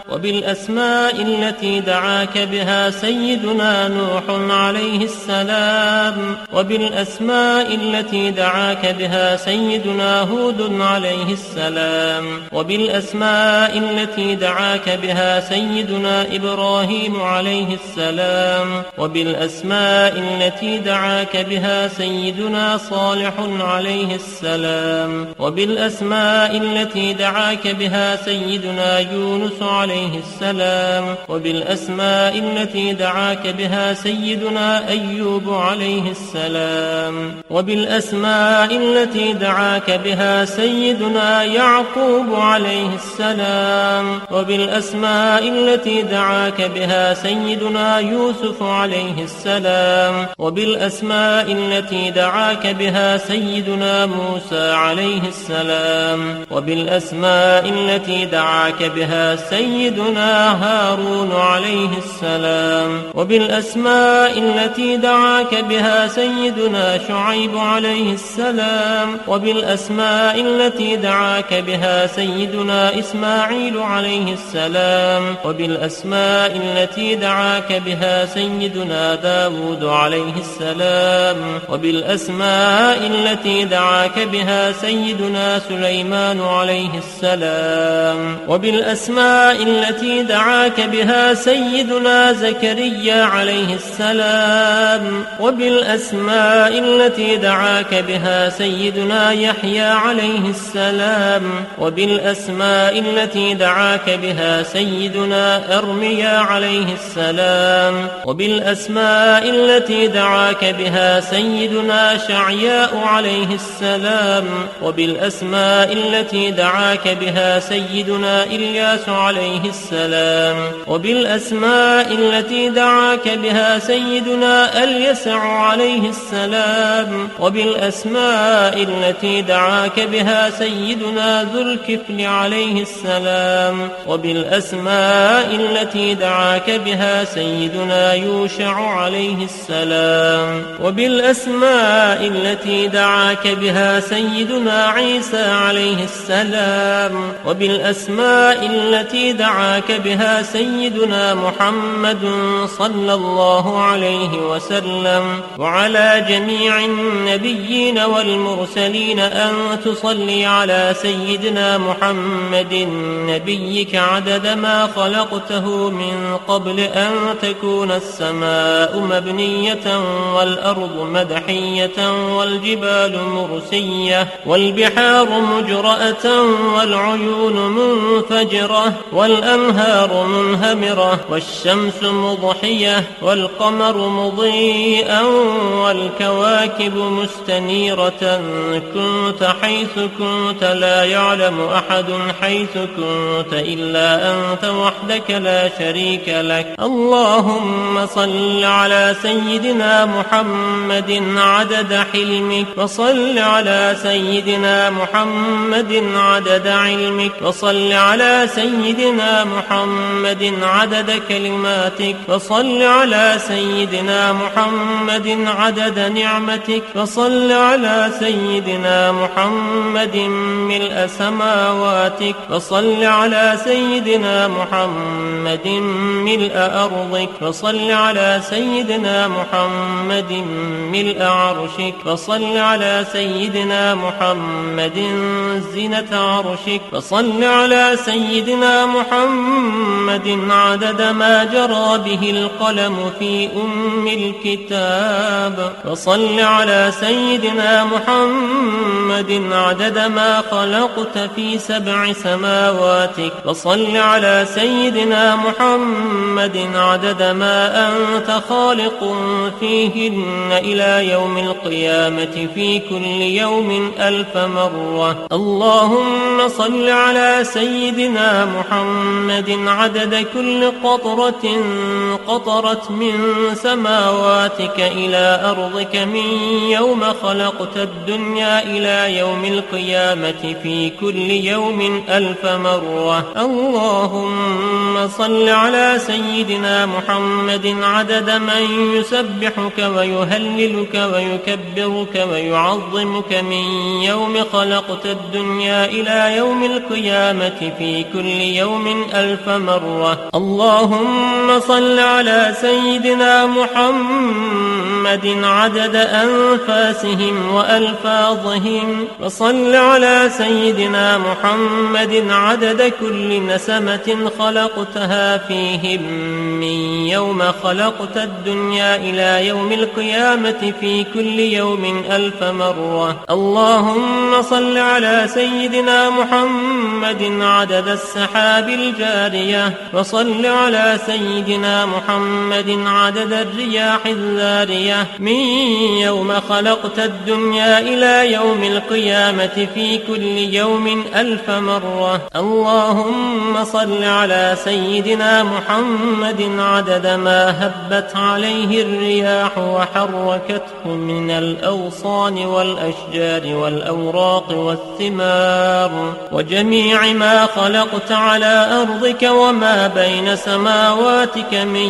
وبالأسماء التي دعاك بها سيدنا نوح عليه السلام، وبالأسماء التي دعاك بها سيدنا هود عليه السلام، وبالأسماء التي دعاك بها سيدنا إبراهيم عليه السلام، وبالأسماء التي دعاك بها سيدنا صالح عليه السلام، وبالأسماء التي دعاك بها سيدنا يونس عليه السلام، وبالأسماء التي دعاك بها سيدنا أيوب عليه السلام، وبالأسماء التي دعاك بها سيدنا يعقوب عليه السلام، وبالأسماء التي دعاك بها سيدنا يوسف عليه السلام، وبالأسماء التي دعاك بها سيدنا موسى عليه السلام، وبالأسماء التي دعاك بها سيدنا هارون عليه السلام، وبالأسماء التي دعاك بها سيدنا شعيب عليه السلام، وبالأسماء التي دعاك بها سيدنا إسماعيل عليه السلام، وبالأسماء التي دعاك بها سيدنا داود عليه السلام، وبالأسماء التي دعاك بها سيدنا سليمان عليه السلام، وبالأسماء التي دعاك بها سيدنا زكريا عليه السلام، وبالأسماء التي دعاك بها سيدنا يحيى عليه السلام، وبالأسماء التي دعاك بها سيدنا أرميا عليه السلام، وبالأسماء التي دعاك بها سيدنا شعياء عليه السلام، وبالأسماء التي دعاك بها سيدنا إلياس عليه السلام، وبالأسماء التي دعاك بها سيدنا اليسع عليه السلام، وبالأسماء التي دعاك بها سيدنا ذو الكفل عليه السلام، وبالأسماء التي دعاك بها سيدنا يوشع عليه السلام، وبالأسماء التي دعاك بها سيدنا عيسى عليه السلام، وبالأسماء التي دعاك بها سيدنا محمد صلى الله عليه وسلم، وعلى جميع النبيين والمرسلين أن تصلي على سيدنا محمد نبيك عدد ما خلقته من قبل أن تكون السماء مبنية والأرض مدحية والجبال مرسية والبحار مجرأة والعيون منفجرة والأنهار منهمرة والشمس مضحية والقمر مضيئا والكواكب مستنيرة، كنت حيث كنت لا يعلم أحد حيث كنت إلا أنت وحدك لا شريك لك. اللهم صل على سيدنا محمد عدد حلمك، وصل على سيدنا محمد عدد علمك، وصل على سيدنا محمد عدد كلماتك، وصل على سيدنا محمد عدد نعمتك، وصل على سيدنا محمد ملء سماواتك، وصل على سيدنا محمد ملء أرضك، وصل على سيدنا محمد ملء عرشك، وصل على سيدنا محمد زينة عرشك، وصل على سيدنا محمد عدد ما جرى به القلم في الكتاب، وصل على سيدنا محمد عدد ما خلقت في 7 سماواتك، وصل على سيدنا محمد عدد ما أنت خالق فيهن إلى يوم القيامة في كل يوم 1000 مرة. اللهم صل على سيدنا محمد عدد كل قطرة قطرت من سماواتك إلى أرضك من يوم خلقت الدنيا إلى يوم القيامة في كل يوم 1000 مرة. اللهم صل على سيدنا محمد عدد من يسبحك ويهللك ويكبرك ويعظمك من يوم خلقت الدنيا إلى يوم القيامة في كل يوم 1000 مرة. اللهم صل على سيدنا محمد عدد أنفاسهم وألفاظهم، وصل على سيدنا محمد عدد كل نسمة خلقتها فيهم من يوم خلقت الدنيا إلى يوم القيامة في كل يوم 1000 مرة. اللهم صل على سيدنا محمد عدد السحاب الجارية، وصل على سيدنا محمد عدد الرياح الذارية من يوم خلقت الدنيا إلى يوم القيامة في كل يوم 1000 مرة. اللهم صل على سيدنا محمد عدد ما هبت عليه الرياح وحركته من الأغصان والأشجار والأوراق والثمار وجميع ما خلقت على أرضك وما بين سماواتك من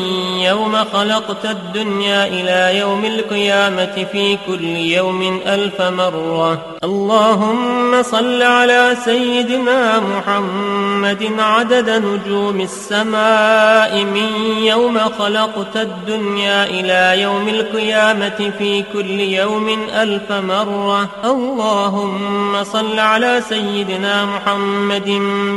يوم خلقت الدنيا إلى يوم القيامة في كل يوم 1000 مرة. اللهم صل على سيدنا محمد عدد نجوم السماء من يوم خلقت الدنيا إلى يوم القيامة في كل يوم 1000 مرة. اللهم صل على سيدنا محمد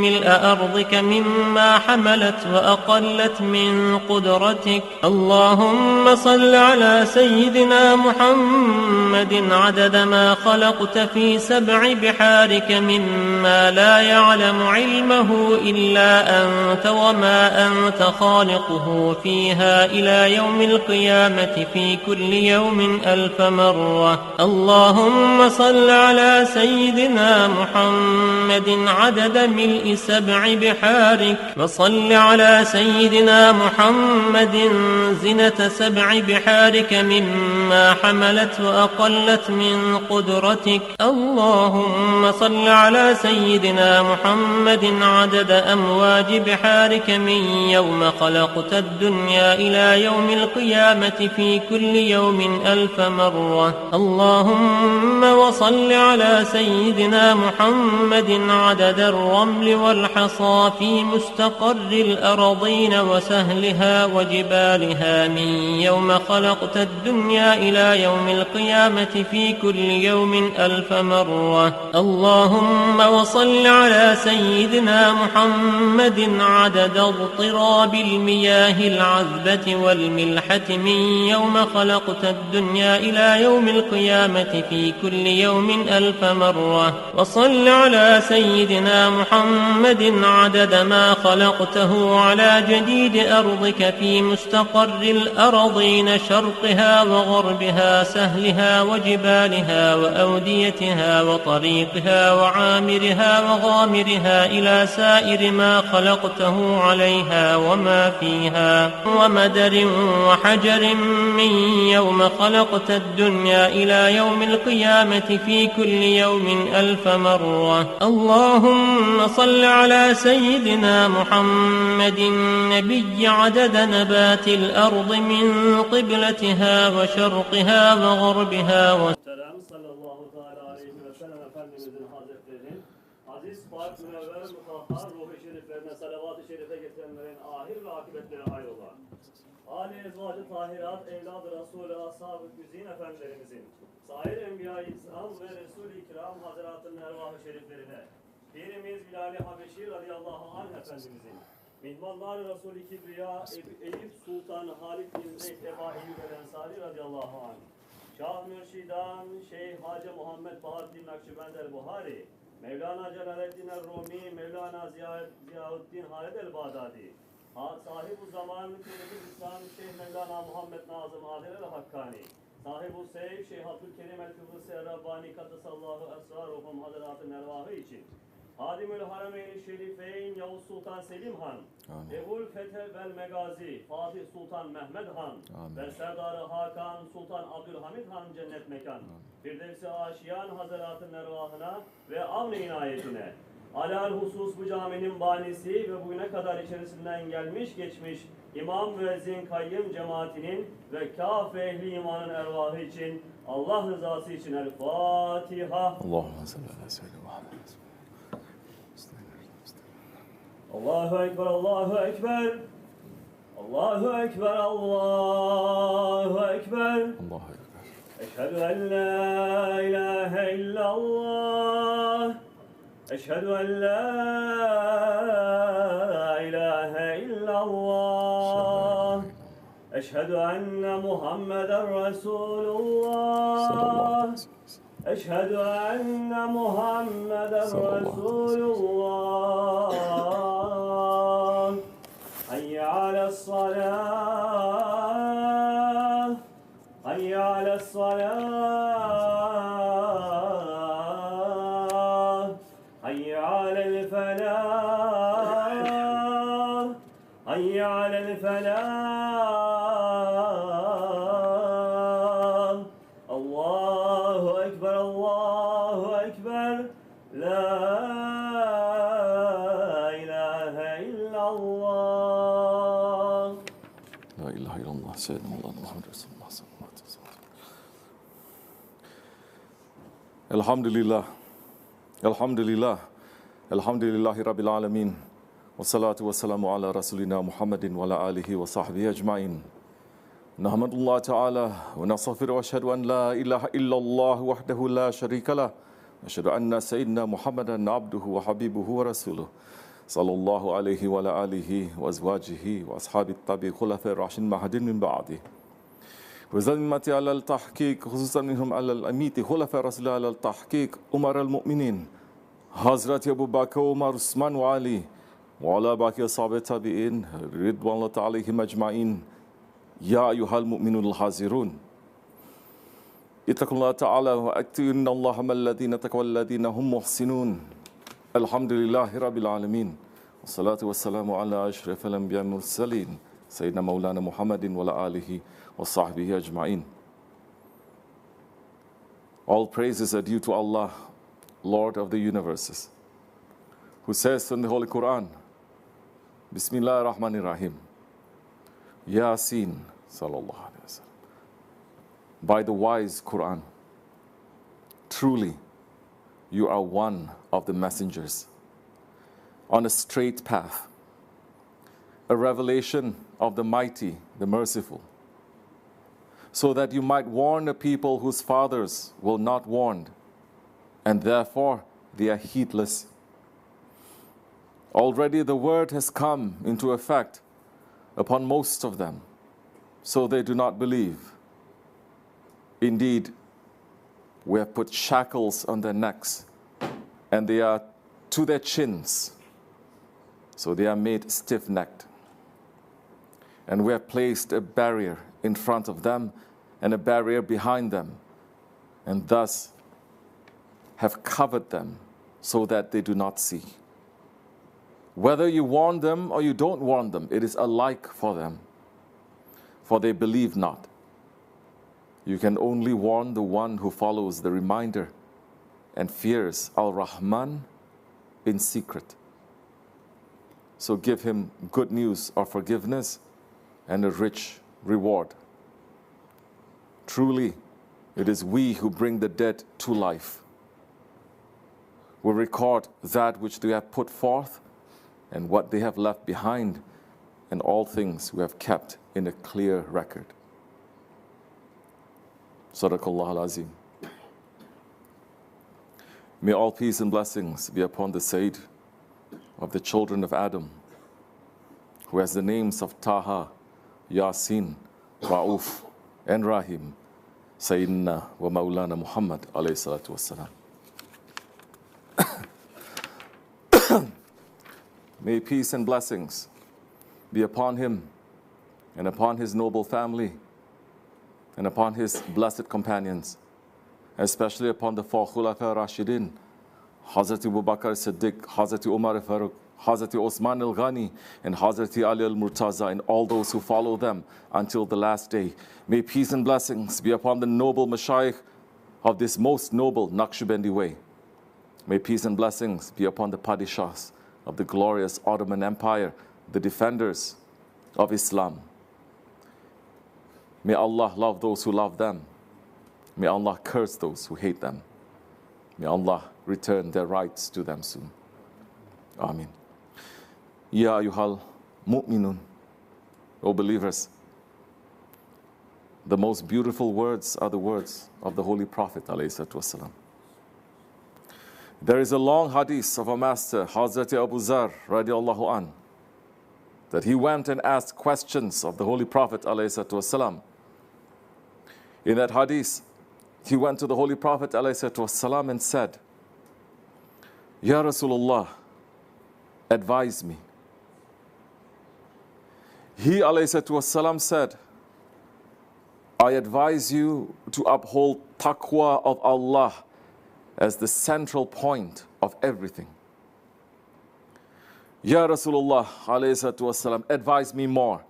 ملء أرضك مما حملت وأقلت من قدرتك. اللهم صل على سيدنا محمد عدد ما خلقت في 7 بحارك مما لا يعلم علمه إلا أنت وما أنت خالقه فيها إلى يوم القيامة في كل يوم 1000 مرة. اللهم صل على سيدنا محمد عدد ملء 7 بحارك، وصل على سيدنا محمد زنة 7 بحارك مما حملت وأقلت من قدرتك. اللهم صل على سيدنا محمد عدد أمواج بحارك من يوم خلقت الدنيا إلى يوم القيامة في كل يوم 1000 مرة. اللهم وصل على سيدنا محمد عدد الرمل والحصى في مستقر الأرضين وسهلها وجبالها من يوم خلقت الدنيا إلى يوم القيامة في كل يوم 1000 مرة. اللهم وصل على سيدنا محمد عدد اضطراب المياه العذبة والملحة من يوم خلقت الدنيا إلى يوم القيامة في كل يوم 1000 مرة. وصل على سيدنا محمد عدد ما خلقته على جديد أرضك في مستقر الأرضين شرقها وغربها سهلها وجبالها وأوديتها وطريقها وعامرها وغامرها إلى سائر ما خلقته عليها وما فيها ومدر وحجر من يوم خلقت الدنيا إلى يوم القيامة في كل يوم 1000 مرة. اللهم صل على سيدنا محمد النبي عدد نبات الأرض من قبلتها وشرقها وغربها sallallahu teala aleyhi ve sellem Efendimizin Hazretlerinin aziz, pak, münevver, mutahhar, ruh-i şeriflerine salavat-ı şerife getirenlerin ahir ve akıbetleri hayrola. Ali ezvacı tahirat, evlad-ı Resul-i Ashab-ı Güzin Efendilerimizin, sair Enbiya-i İzham ve Resul-i İkram Hazretlerinin ervah-ı şeriflerine, Pirimiz Bilal-i Habeşi radıyallahu anh Efendimizin, Mihmanlar-ı Resul-i Kibriya, Eyüp Sultan Halid bin Zeyd Eba Eyyub el-Ensari radıyallahu anh, Şah Mürşidan, Şeyh Hacı Muhammed Bahattin Nakşibend el-Buhari, Mevlana Celaleddin el-Rumi, Mevlana Ziyaüddin Halid el-Bağdadi, Sahib-u Zaman, Kıymet-i İslam, Şeyh Mevlana Muhammed Nazım Adil el-Hakkani, Sahib-u Seyf, Şeyh Abdülkerim el-Kıbrıs el-Rabbani Kaddesallahu Esraruhum Hazretât-ı Nervahı için, Hadimül Harameyn-i Şerifeyn Yavuz Sultan Selim Han, Ebul Fethe vel Megazi Fatih Sultan Mehmed Han ve Serdar-ı Hakan Sultan Abdülhamid Han cennet mekan, Firdevs-i Aşiyan Hazretât-ı Nervahına ve avn-ı inayetine, alâl husus bu caminin banisi ve bugüne kadar içerisinden gelmiş geçmiş İmam Müezzin Kayyım cemaatinin ve kâf-ı ehli imanın ervahı için, Allah rızası için El-Fatiha. Allahümme salli ala seyyidina Muhammed. Allahu Ekber, Allahu Ekber. Allahu Ekber, Allahu Ekber. Allahu Ekber. Eşhedü en la ilahe illallah. Eşhedü en la ilahe illallah. Eşhedü enne Muhammeden Resulullah. Eşhedü enne Muhammeden Resulullah. Hayye ale's-salâh. Hayye ale's-salâh. Hayye alel-felâh. Hayye alel-felâh. Allahu Ekber, Allahu Ekber. La ilahe illallah. La ilahe illallah. Seyyidina Muhammed Resulullah sallallahu aleyhi ve sellem. Elhamdülillah. Elhamdülillah. Elhamdülillahi Rabbil alemin. Ve salatu ve selamu ala Resulina Muhammedin ve ala alihi ve sahbihi ecmain. Nahmedullah Teala ve nastağfiru ve eşhedü en la ilahe illallah vahdehu la şerike lah. Ve eşhedü enne seyyidina Muhammeden abduhu ve habibuhu ve resuluh. Sallallahu aleyhi ve ala alihi ve ezvacihi ve ashabi tabi khulafe raşin mahadin min ba'di. Ve zalmati alel tahkik hususan minhum alel amiti khulafe rasulullah alel tahkik umar el mu'minin. Hazreti Ebu Bakr, Umar, Osman ve Ali ve ala baki sahabe tabi'in ridvanullah aleyhim ecmain. Ya eyyuhal mu'minul hazirun. İttakullah Teala ve ektiru innallaha ma'allezine tekvellezine hum muhsinun. Elhamdülillahi Rabbil alemin. Ve salatu ve selamu ala eşrefel enbiya murselin. Seyyidina Mevlana Muhammedin ve ala alihi ve sahbihi ecmain. All praises are due to Allah, Lord of the universes, who says in the Holy Quran, Bismillahirrahmanirrahim, Yasin, sallallahu alayhi wa sallam. By the wise Quran, truly, you are one of the messengers on a straight path, a revelation of the mighty, the merciful, so that you might warn a people whose fathers were not warned, and therefore they are heedless. Already the word has come into effect upon most of them, so they do not believe. Indeed, we have put shackles on their necks, and they are to their chins, so they are made stiff-necked. And we have placed a barrier in front of them and a barrier behind them, and thus have covered them so that they do not see. Whether you warn them or you don't warn them, it is alike for them, for they believe not. You can only warn the one who follows the reminder and fears Al-Rahman in secret. So give him good news of forgiveness and a rich reward. Truly, it is we who bring the dead to life. We record that which they have put forth and what they have left behind, and all things we have kept in a clear record. Sadaqallah al-Azim. May all peace and blessings be upon the Sayyid of the children of Adam, who has the names of Taha, Yasin, Ra'uf, and Rahim, Sayyidina wa Mawlana Muhammad alayhi salatu wassalam. May peace and blessings be upon him and upon his noble family and upon his blessed companions, especially upon the four Khulafa Rashidin, Hazrat Abu Bakr Siddiq, Hazrat Umar Farooq, Hazrat Osman al-Ghani, and Hazrat Ali al-Murtaza, and all those who follow them until the last day. May peace and blessings be upon the noble Mashayikh of this most noble Naqshbandi way. May peace and blessings be upon the Padishahs of the glorious Ottoman Empire, the defenders of Islam. May Allah love those who love them. May Allah curse those who hate them. May Allah return their rights to them soon. Amen. Ya ayyuhal mu'minun, O believers. The most beautiful words are the words of the Holy Prophet ﷺ. There is a long hadith of our master, Hazrat Abu Zar radiallahu an, that he went and asked questions of the Holy Prophet ﷺ. In that hadith, he went to the Holy Prophet ﷺ and said, Ya Rasulullah, advise me. He ﷺ said, I advise you to uphold taqwa of Allah as the central point of everything. Ya Rasulullah ﷺ, advise me more.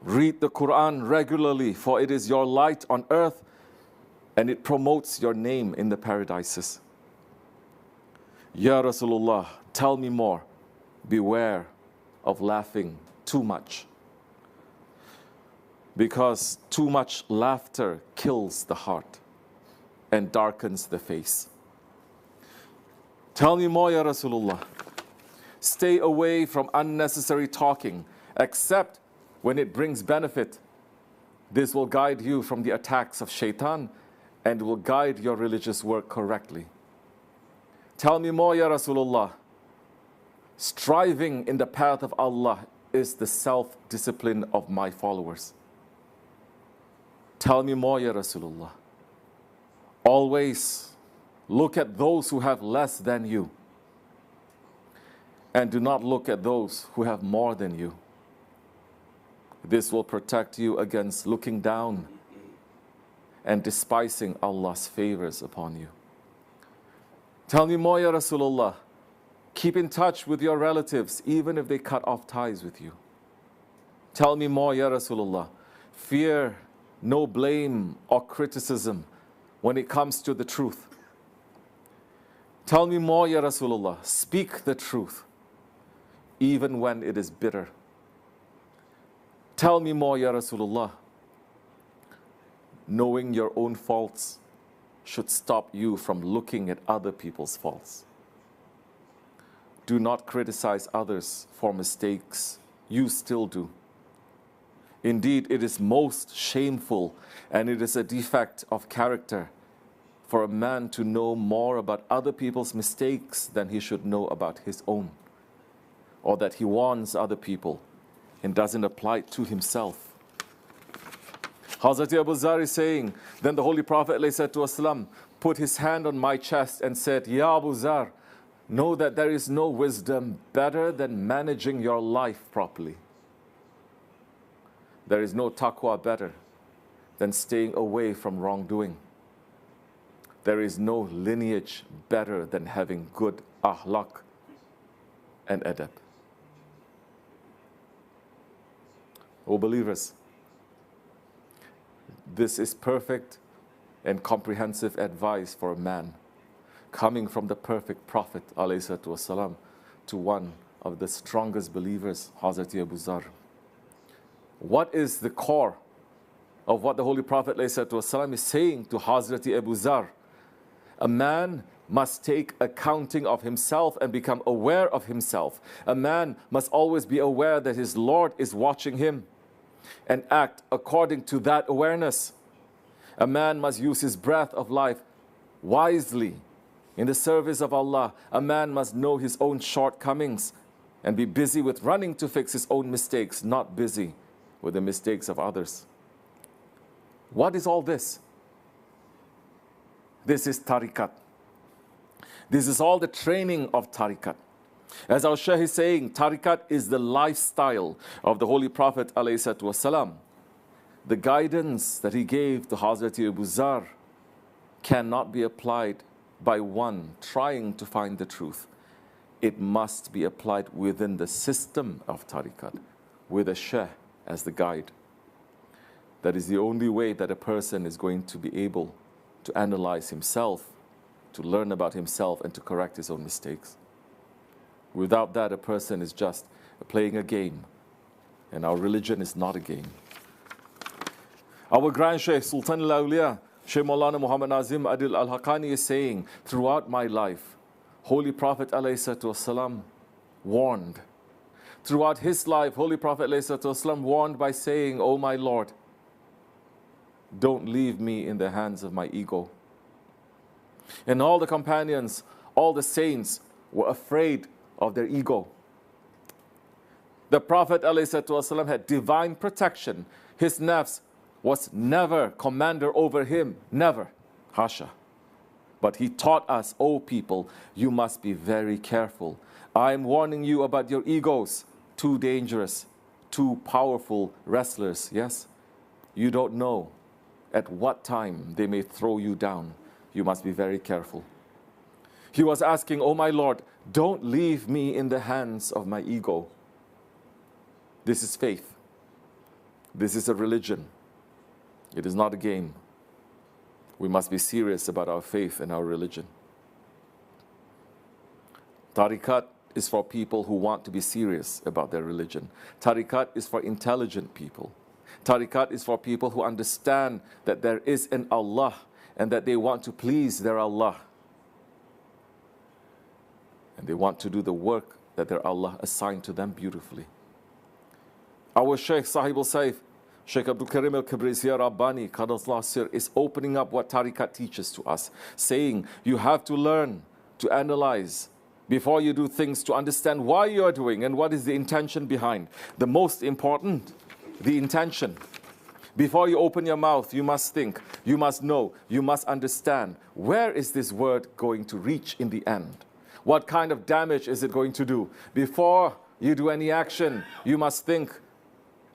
Read the Quran regularly, for it is your light on earth and it promotes your name in the paradises. Ya Rasulullah, tell me more. Beware of laughing too much, because too much laughter kills the heart and darkens the face. Tell me more, Ya Rasulullah. Stay away from unnecessary talking, except when it brings benefit. This will guide you from the attacks of shaitan and will guide your religious work correctly. Tell me more, Ya Rasulullah. Striving in the path of Allah is the self-discipline of my followers. Tell me more, Ya Rasulullah. Always look at those who have less than you, and do not look at those who have more than you. This will protect you against looking down and despising Allah's favors upon you. Tell me more, Ya Rasulullah. Keep in touch with your relatives, even if they cut off ties with you. Tell me more, Ya Rasulullah. Fear no blame or criticism when it comes to the truth. Tell me more, Ya Rasulullah. Speak the truth, even when it is bitter. Tell me more, Ya Rasulullah. Knowing your own faults should stop you from looking at other people's faults. Do not criticize others for mistakes you still do. Indeed, it is most shameful and it is a defect of character for a man to know more about other people's mistakes than he should know about his own, or that he warns other people and doesn't apply it to himself. Hazrat Abu Zar is saying, then the Holy Prophet ﷺ put his hand on my chest and said, Ya Abu Zar, know that there is no wisdom better than managing your life properly. There is no taqwa better than staying away from wrongdoing. There is no lineage better than having good ahlak and adab. O believers, this is perfect and comprehensive advice for a man coming from the perfect Prophet ﷺ to one of the strongest believers, Hazrat Abu Zar. What is the core of what the Holy Prophet ﷺ is saying to Hazrat Abu Zar? A man must take accounting of himself and become aware of himself. A man must always be aware that his Lord is watching him and act according to that awareness. A man must use his breath of life wisely in the service of Allah. A man must know his own shortcomings and be busy with running to fix his own mistakes, not busy with the mistakes of others. What is all this? This is tariqat. This is all the training of tariqat. As our Shaykh is saying, tariqat is the lifestyle of the Holy Prophet ﷺ. The guidance that he gave to Hazrat Abu Zar cannot be applied by one trying to find the truth. It must be applied within the system of tariqat, with a Shaykh as the guide. That is the only way that a person is going to be able to analyze himself, to learn about himself, and to correct his own mistakes. Without that, a person is just playing a game, and our religion is not a game. Our Grand Shaykh Sultan al-Awliya, Shaykh Maulana Muhammad Nazim Adil al-Haqqani is saying, throughout my life, Holy Prophet ﷺ warned throughout his life, Holy Prophet ﷺ warned by saying, "O my Lord, don't leave me in the hands of my ego." And all the companions, all the saints were afraid of their ego. The Prophet ﷺ had divine protection. His nafs was never commander over him, never. Hasha. But he taught us, "O people, you must be very careful. I am warning you about your egos. Too dangerous, too powerful wrestlers." Yes, you don't know at what time they may throw you down. You must be very careful. He was asking, "Oh my Lord, don't leave me in the hands of my ego." This is faith. This is a religion. It is not a game. We must be serious about our faith and our religion. Tariqat is for people who want to be serious about their religion. Tariqat is for intelligent people. Tariqat is for people who understand that there is an Allah and that they want to please their Allah. And they want to do the work that their Allah assigned to them beautifully. Our Shaykh Sahib al-Saif, Shaykh Abdul Karim al-Kibrisiya Rabbani, Qadaslah Sir, is opening up what Tariqat teaches to us, saying you have to learn to analyze before you do things, to understand why you are doing and what is the intention behind. The most important, the intention. Before you open your mouth, you must think, you must know, you must understand, where is this word going to reach in the end? What kind of damage is it going to do? Before you do any action, you must think,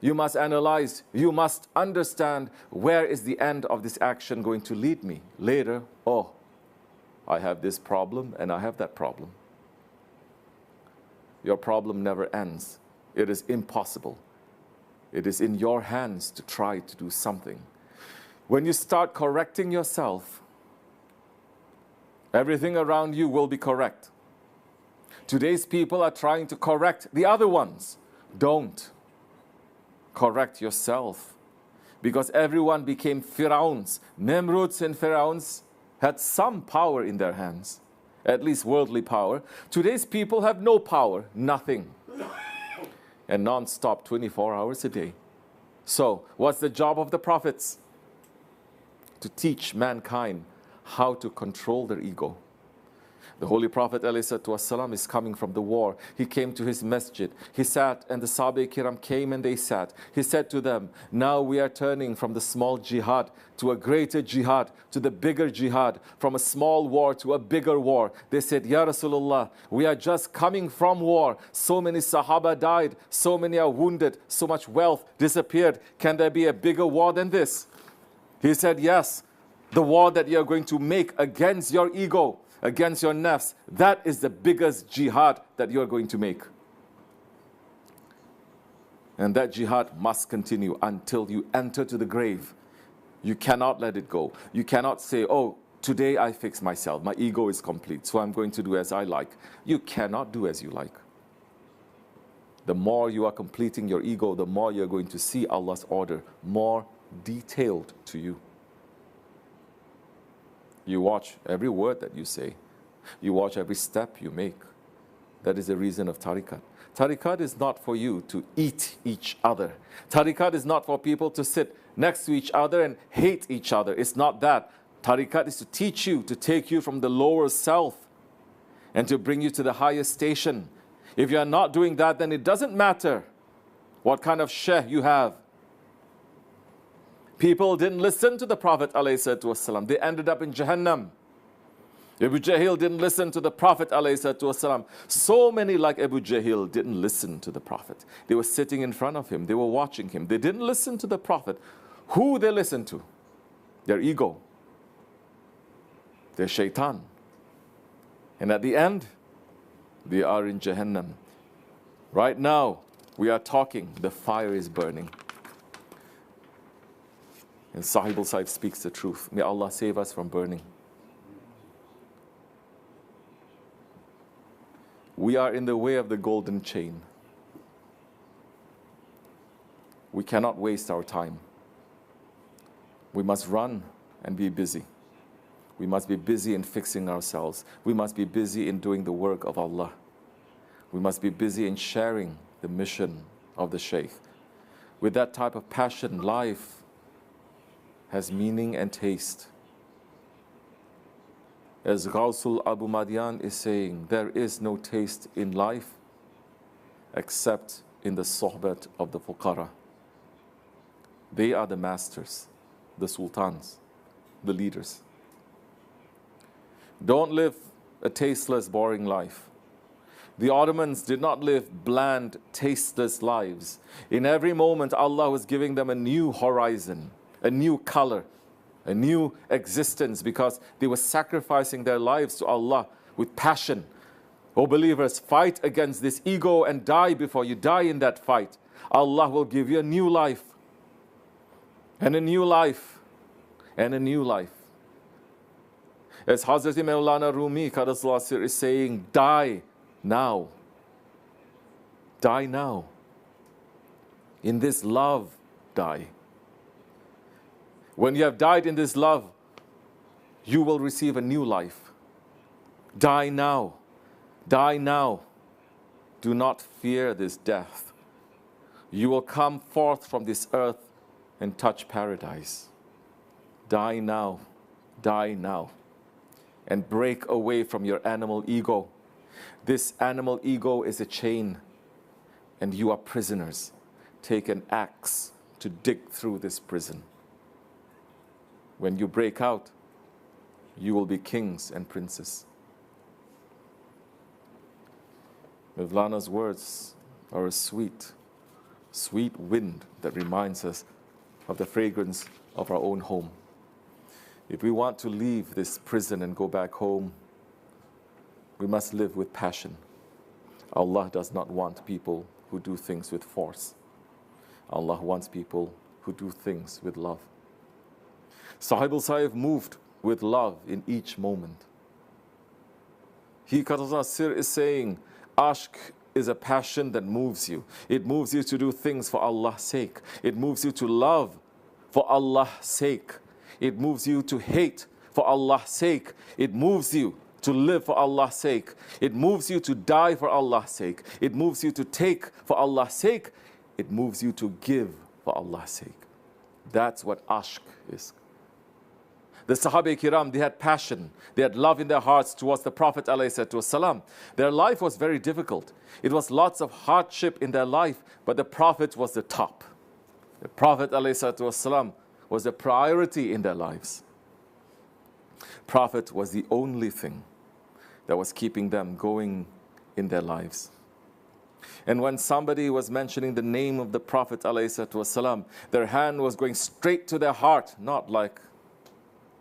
you must analyze, you must understand, where is the end of this action going to lead me? Later, oh, I have this problem and I have that problem. Your problem never ends. It is impossible. It is in your hands to try to do something. When you start correcting yourself, everything around you will be correct. Today's people are trying to correct the other ones. Don't. Correct yourself. Because everyone became Fir'auns. Nimrods and Fir'auns had some power in their hands. At least worldly power. Today's people have no power. Nothing. And non-stop 24 hours a day. So, what's the job of the prophets? To teach mankind how to control their ego. The Holy Prophet ﷺ is coming from the war. He came to his masjid. He sat and the Sahaba Kiram came and they sat. He said to them, now we are turning from the small jihad to a greater jihad, to the bigger jihad, from a small war to a bigger war. They said, Ya Rasulullah, we are just coming from war. So many Sahaba died, so many are wounded, so much wealth disappeared. Can there be a bigger war than this? He said, yes, the war that you are going to make against your ego, against your nafs, that is the biggest jihad that you are going to make. And that jihad must continue until you enter to the grave. You cannot let it go. You cannot say, oh, today I fix myself. My ego is complete, so I'm going to do as I like. You cannot do as you like. The more you are completing your ego, the more you're going to see Allah's order more detailed to you. You watch every word that you say. You watch every step you make. That is the reason of tariqat. Tariqat is not for you to eat each other. Tariqat is not for people to sit next to each other and hate each other. It's not that. Tariqat is to teach you, to take you from the lower self and to bring you to the highest station. If you are not doing that, then it doesn't matter what kind of shaykh you have. People didn't listen to the Prophet ﷺ. They ended up in Jahannam. Abu Jahl didn't listen to the Prophet ﷺ. So many like Abu Jahl didn't listen to the Prophet. They were sitting in front of him. They were watching him. They didn't listen to the Prophet. Who they listened to? Their ego. Their shaitan. And at the end, they are in Jahannam. Right now, we are talking. The fire is burning. And Sahib al-Saif speaks the truth. May Allah save us from burning. We are in the way of the golden chain. We cannot waste our time. We must run and be busy. We must be busy in fixing ourselves. We must be busy in doing the work of Allah. We must be busy in sharing the mission of the Shaykh. With that type of passion, life has meaning and taste. As Ghawsul Abu Madian is saying, there is no taste in life except in the sohbat of the fuqara. They are the masters, the sultans, the leaders. Don't live a tasteless, boring life. The Ottomans did not live bland, tasteless lives. In every moment, Allah was giving them a new horizon, a new color, a new existence, because they were sacrificing their lives to Allah with passion. O believers, fight against this ego and die before you die in that fight. Allah will give you a new life, and a new life, and a new life. As Hazrat Maulana Rumi Qadaslasir is saying, die now. Die now. In this love, die. When you have died in this love, you will receive a new life. Die now. Die now. Do not fear this death. You will come forth from this earth and touch paradise. Die now. Die now. And break away from your animal ego. This animal ego is a chain, and you are prisoners. Take an axe to dig through this prison. When you break out, you will be kings and princes. Mevlana's words are a sweet, sweet wind that reminds us of the fragrance of our own home. If we want to leave this prison and go back home, we must live with passion. Allah does not want people who do things with force. Allah wants people who do things with love. Sahib al-Saif moved with love in each moment. He, Qadasana Sir, is saying, Ashq is a passion that moves you. It moves you to do things for Allah's sake. It moves you to love for Allah's sake. It moves you to hate for Allah's sake. It moves you to live for Allah's sake. It moves you to die for Allah's sake. It moves you to take for Allah's sake. It moves you to give for Allah's sake. That's what ashq is. The Sahaba Kiram, they had passion. They had love in their hearts towards the Prophet ﷺ. Their life was very difficult. It was lots of hardship in their life, but the Prophet was the top. The Prophet ﷺ was the priority in their lives. Prophet was the only thing that was keeping them going in their lives. And when somebody was mentioning the name of the Prophet ﷺ, their hand was going straight to their heart, not like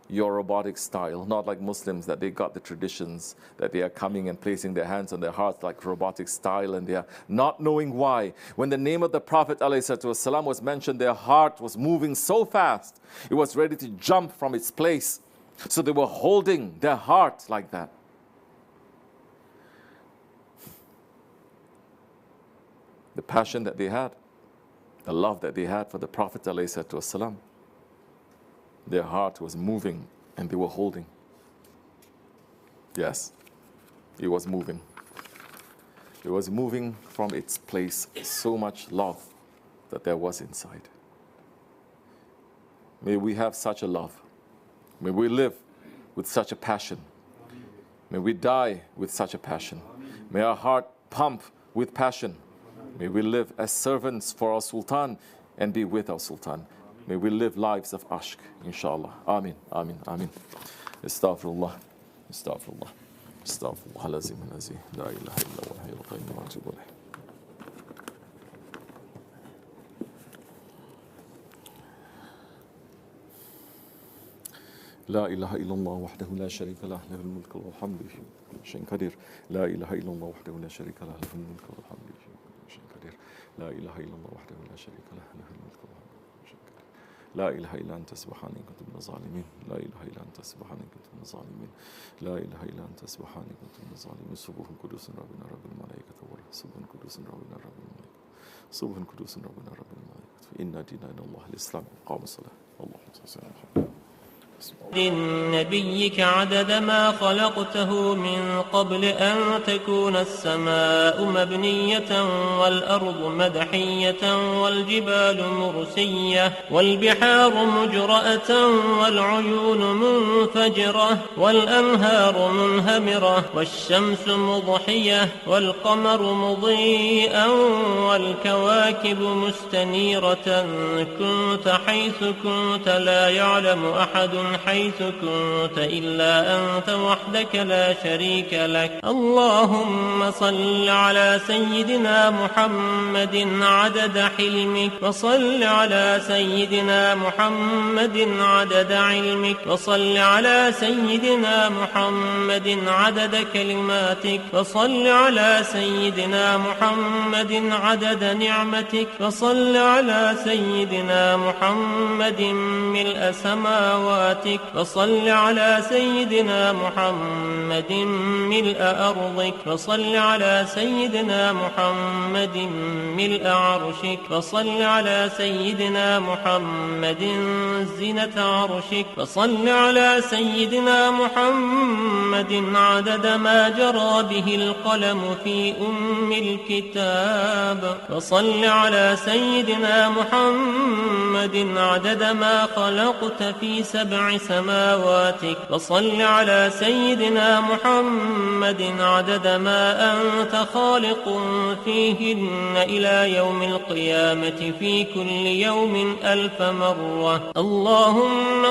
your robotic style, not like Muslims that they got the traditions that they are coming and placing their hands on their hearts like robotic style, and they are not knowing why. When the name of the Prophet ﷺ was mentioned, their heart was moving so fast, it was ready to jump from its place. So they were holding their heart like that. The passion that they had, the love that they had for the Prophet ﷺ, their heart was moving and they were holding. Yes, it was moving. It was moving from its place, so much love that there was inside. May we have such a love. May we live with such a passion. May we die with such a passion. May our heart pump with passion. May we live as servants for our Sultan and be with our Sultan. May we live lives of ashq, inshallah. Ameen, ameen, ameen. Astaghfirullah, astaghfirullah, astaghfirullah, lazim, lazim, la ilaha illa wa hayyul qayyum wa atubu ilayh. لا إله إلا الله وحده لا شريك له له الملك والحمد لله كل شيء قدير لا إله إلا الله وحده لا شريك له له الملك والحمد لله كل شيء قدير لا إله إلا الله وحده لا شريك له له الملك والحمد لله كل شيء قدير لا إله إلا أنت سبحانك كنت من الظالمين لا إله إلا أنت سبحانك كنت من الظالمين لا إله إلا أنت سبحانك كنت من الظالمين سبح قدوس ربنا رب الملائكة والروح سبح قدوس ربنا رب الملائكة سبح قدوس ربنا رب الملائكة إن دين الله الإسلام قام الصلاة اللهم صل على محمد لنبيك عدد ما خلقته من قبل أن تكون السماء مبنية والأرض مدحية والجبال مرسية والبحار مجرأة والعيون منفجرة والأنهار منهمرة والشمس مضحية والقمر مضيئا والكواكب مستنيرة كنت حيث كنت لا يعلم أحد حيث كنت إلا أنت وحدك لا شريك لك. اللهم صل على سيدنا محمد عدد حلمك وصل على سيدنا محمد عدد علمك وصل على سيدنا محمد عدد كلماتك وصل على سيدنا محمد عدد نعمتك وصل على سيدنا محمد ملء سماواتك وصل على سيدنا محمد ملء أرضك وصل على سيدنا محمد ملء عرشك وصل على سيدنا محمد زينة عرشك وصل على سيدنا محمد عدد ما جرى به القلم في الكتاب وصل على سيدنا محمد عدد ما خلقت في 7 سماواتك وصل على سيدنا محمد عدد ما أنت خالق فيهن إلى يوم القيامة في كل يوم 1000 مرة. اللهم